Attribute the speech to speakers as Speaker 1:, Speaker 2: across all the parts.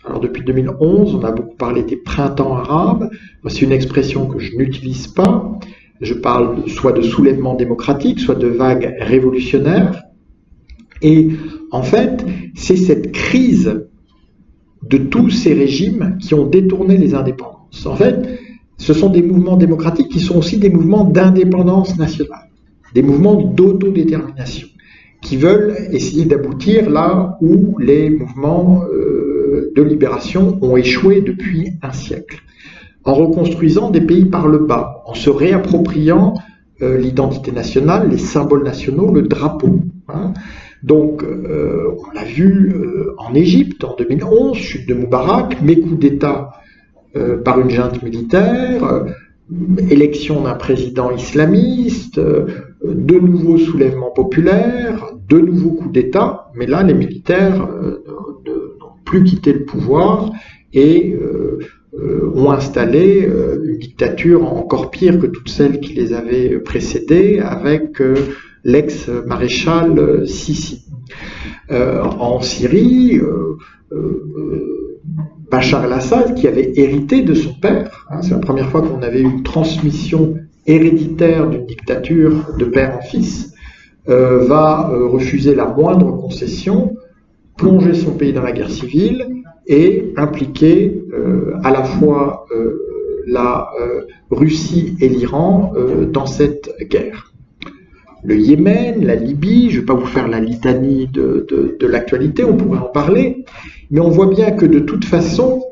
Speaker 1: Alors depuis 2011, on a beaucoup parlé des printemps arabes. C'est une expression que je n'utilise pas. Je parle soit de soulèvement démocratique, soit de vagues révolutionnaires. Et en fait, c'est cette crise de tous ces régimes qui ont détourné les indépendances. En fait, ce sont des mouvements démocratiques qui sont aussi des mouvements d'indépendance nationale, des mouvements d'autodétermination, qui veulent essayer d'aboutir là où les mouvements de libération ont échoué depuis un siècle, en reconstruisant des pays par le bas, en se réappropriant l'identité nationale, les symboles nationaux, le drapeau. Donc, on l'a vu en Égypte en 2011, chute de Moubarak, mais coup d'État par une junte militaire, élection d'un président islamiste, de nouveaux soulèvements populaires, de nouveaux coups d'État, mais là, les militaires n'ont plus quitté le pouvoir et ont installé une dictature encore pire que toutes celles qui les avaient précédées, avec l'ex-maréchal Sissi. En Syrie, Bachar el-Assad, qui avait hérité de son père, c'est la première fois qu'on avait eu une transmission héréditaire d'une dictature de père en fils, va refuser la moindre concession, plonger son pays dans la guerre civile et impliquer à la fois la Russie et l'Iran dans cette guerre. Le Yémen, la Libye, je ne vais pas vous faire la litanie de l'actualité, on pourrait en parler, mais on voit bien que de toute façon,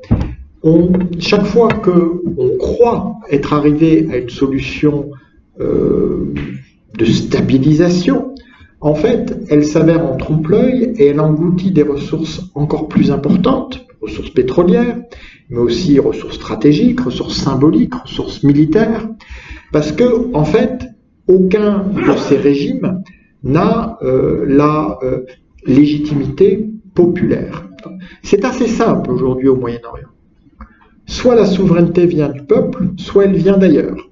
Speaker 1: chaque fois qu'on croit être arrivé à une solution de stabilisation, en fait, elle s'avère en trompe-l'œil et elle engloutit des ressources encore plus importantes, ressources pétrolières, mais aussi ressources stratégiques, ressources symboliques, ressources militaires, parce que, en fait, aucun de ces régimes n'a la légitimité populaire. C'est assez simple aujourd'hui au Moyen-Orient. Soit la souveraineté vient du peuple, soit elle vient d'ailleurs.